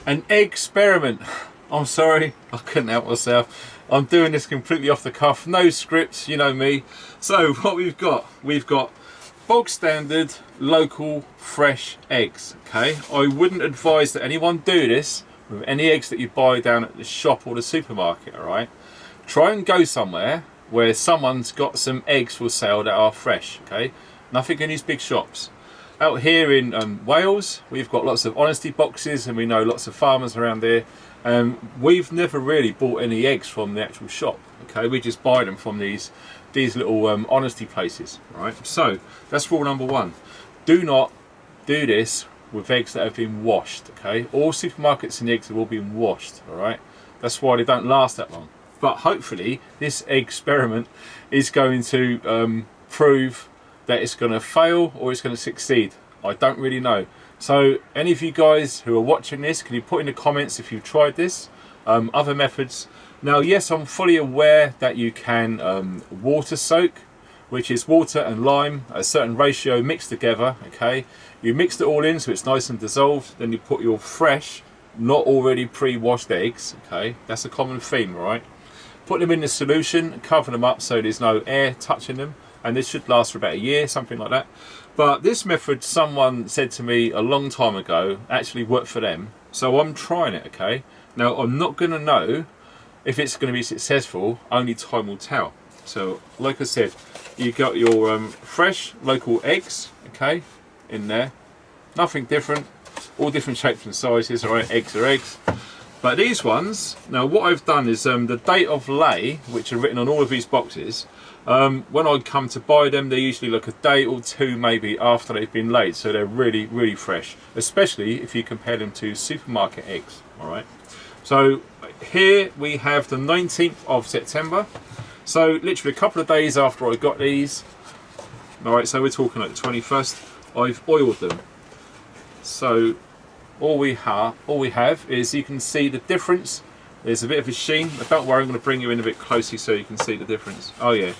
An experiment. I'm sorry, I couldn't help myself. I'm doing this completely off the cuff, no scripts, you know me. So what we've got bog standard local fresh eggs. Okay, I wouldn't advise that anyone do this with any eggs that you buy down at the shop or the supermarket. All right, try and go somewhere where someone's got some eggs for sale that are fresh. Okay, nothing in these big shops. Out here in Wales, we've got lots of honesty boxes, and we know lots of farmers around there. We've never really bought any eggs from the actual shop. Okay, we just buy them from these little honesty places. Right. So that's rule number one. Do not do this with eggs that have been washed. Okay, all supermarkets and eggs have all been washed. All right. That's why they don't last that long. But hopefully, this experiment is going to prove that it's going to fail or it's going to succeed. I don't really know. So any of you guys who are watching this, can you put in the comments if you've tried this, other methods. Now yes, I'm fully aware that you can water soak, which is water and lime, a certain ratio mixed together. Okay, you mix it all in so it's nice and dissolved, then you put your fresh, not already pre-washed eggs. Okay, that's a common theme, right? Put them in the solution, cover them up so there's no air touching them, and this should last for about a year, something like that. But this method, someone said to me a long time ago, actually worked for them. So I'm trying it, okay? Now, I'm not going to know if it's going to be successful, only time will tell. So, like I said, you got your fresh local eggs, okay, in there. Nothing different, all different shapes and sizes, all right? Eggs are eggs. But these ones, now what I've done is the date of lay, which are written on all of these boxes, when I come to buy them, they usually look a day or two maybe after they've been laid, so they're really, really fresh, especially if you compare them to supermarket eggs. All right, so here we have the 19th of September, so literally a couple of days after I got these. All right, so we're talking like the 21st. I've oiled them. So all we have is, you can see the difference. There's a bit of a sheen, but don't worry, I'm going to bring you in a bit closely so you can see the difference. Oh yeah,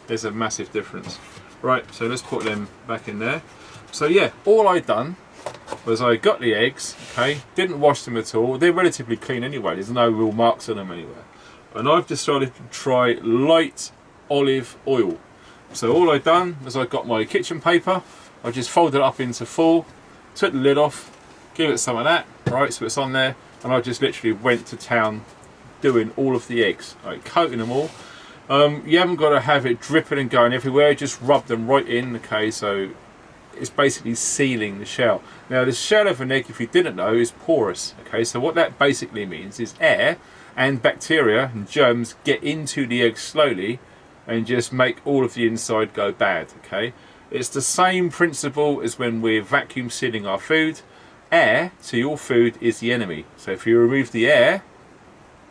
there's a massive difference. Right, so let's put them back in there. So yeah, all I done was I got the eggs, okay, didn't wash them at all. They're relatively clean anyway, there's no real marks on them anywhere. And I've decided to try light olive oil. So all I done was I got my kitchen paper, I just folded it up into four, took the lid off, give it some of that, right, so it's on there, and I just literally went to town doing all of the eggs, like coating them all. You haven't got to have it dripping and going everywhere, just rub them right in, okay, so it's basically sealing the shell. Now the shell of an egg, if you didn't know, is porous, okay, so what that basically means is air and bacteria and germs get into the egg slowly and just make all of the inside go bad, okay. It's the same principle as when we're vacuum sealing our food. Air to your food is the enemy. So if you remove the air,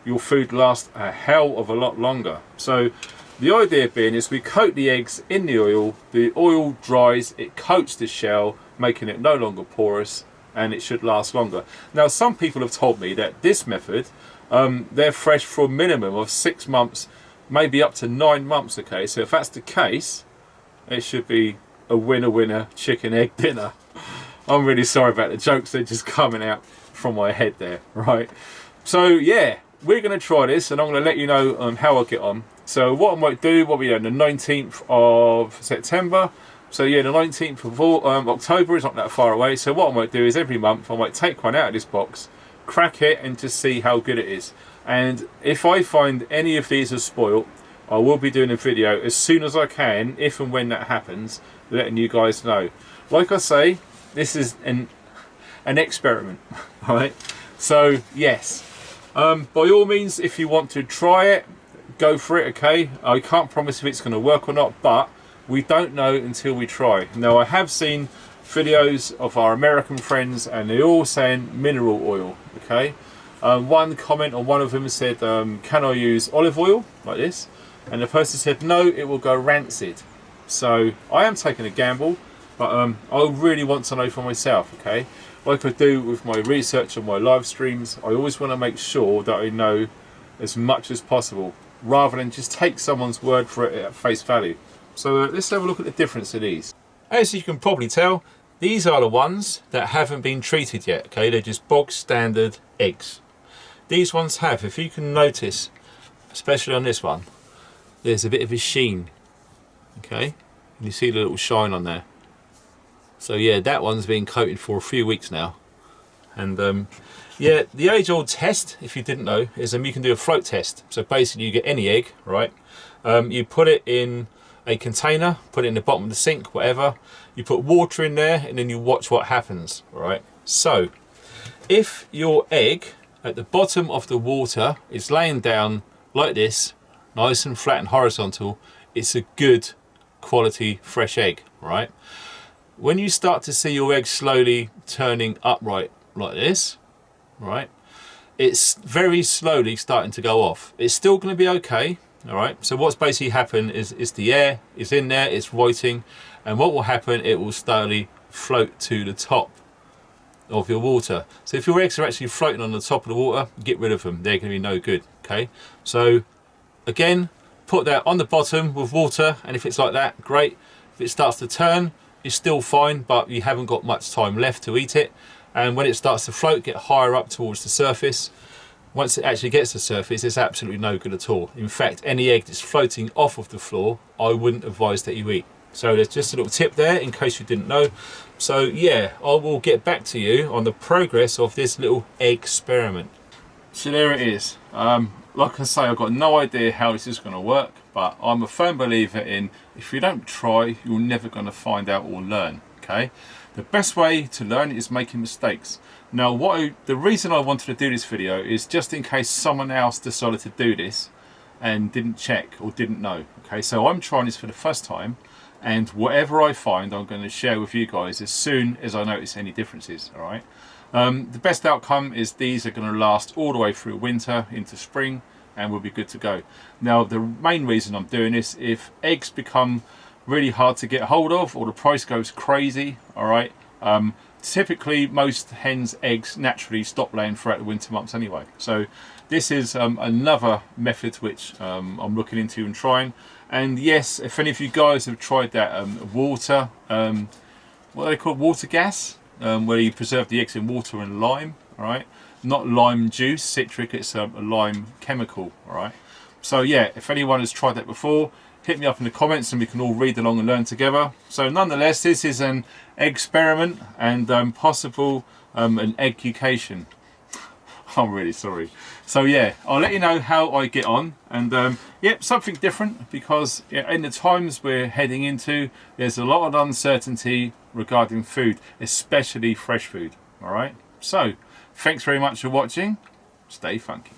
your food lasts a hell of a lot longer. So the idea being is we coat the eggs in the oil dries, it coats the shell, making it no longer porous, and it should last longer. Now some people have told me that this method, they're fresh for a minimum of 6 months, maybe up to 9 months, okay? So if that's the case, it should be a winner chicken egg dinner. I'm really sorry about the jokes, they're just coming out from my head there, right? So yeah, we're going to try this and I'm going to let you know how I get on. So what I might do, what we on the 19th of September, so yeah, the 19th of October is not that far away. So what I might do is every month I might take one out of this box, crack it and just see how good it is. And if I find any of these are spoiled, I will be doing a video as soon as I can, if and when that happens, letting you guys know. Like I say, this is an experiment, right? So yes, by all means, if you want to try it, go for it, okay? I can't promise if it's going to work or not, but we don't know until we try. Now I have seen videos of our American friends and they're all saying mineral oil, okay? One comment on one of them said, can I use olive oil like this? And the person said no, it will go rancid. So I am taking a gamble, but I really want to know for myself, okay? Like I do with my research on my live streams, I always want to make sure that I know as much as possible. rather than just take someone's word for it at face value. So let's have a look at the difference of these. As you can probably tell, these are the ones that haven't been treated yet. Okay, they're just bog standard eggs. These ones have, if you can notice, especially on this one, there's a bit of a sheen. Okay, you see the little shine on there. So yeah, that one's been coated for a few weeks now. And yeah, the age-old test, if you didn't know, is you can do a float test. So basically you get any egg, right? You put it in a container, put it in the bottom of the sink, whatever. You put water in there and then you watch what happens, right? So if your egg at the bottom of the water is laying down like this, nice and flat and horizontal, it's a good quality fresh egg, right? When you start to see your egg slowly turning upright like this, right, it's very slowly starting to go off. It's still going to be okay, all right? So what's basically happened is the air is in there, it's waiting, and what will happen, it will slowly float to the top of your water. So if your eggs are actually floating on the top of the water, get rid of them. They're going to be no good, okay? So again, put that on the bottom with water, and if it's like that, great. If it starts to turn, it's still fine, but you haven't got much time left to eat it. And when it starts to float, get higher up towards the surface. Once it actually gets to the surface, it's absolutely no good at all. In fact, any egg that's floating off of the floor, I wouldn't advise that you eat. So there's just a little tip there in case you didn't know. So yeah, I will get back to you on the progress of this little experiment. So there it is. Like I say, I've got no idea how this is going to work, but I'm a firm believer in if you don't try, you're never going to find out or learn. Okay, the best way to learn is making mistakes. Now, the reason I wanted to do this video is just in case someone else decided to do this and didn't check or didn't know. Okay, so I'm trying this for the first time, and whatever I find, I'm going to share with you guys as soon as I notice any differences. All right. The best outcome is these are going to last all the way through winter into spring and we'll be good to go. Now, the main reason I'm doing this, if eggs become really hard to get hold of or the price goes crazy, all right, typically most hens' eggs naturally stop laying throughout the winter months anyway. So this is another method which I'm looking into and trying. And yes, if any of you guys have tried that water, what are they called, water gas? Where you preserve the eggs in water and lime, all right? Not lime juice, citric, it's a lime chemical, all right? So yeah, if anyone has tried that before, hit me up in the comments and we can all read along and learn together. So nonetheless, this is an experiment and possible an education. I'm really sorry. So yeah, I'll let you know how I get on, and yep, something different, because in the times we're heading into, there's a lot of uncertainty regarding food, especially fresh food. All right, so thanks very much for watching. Stay funky.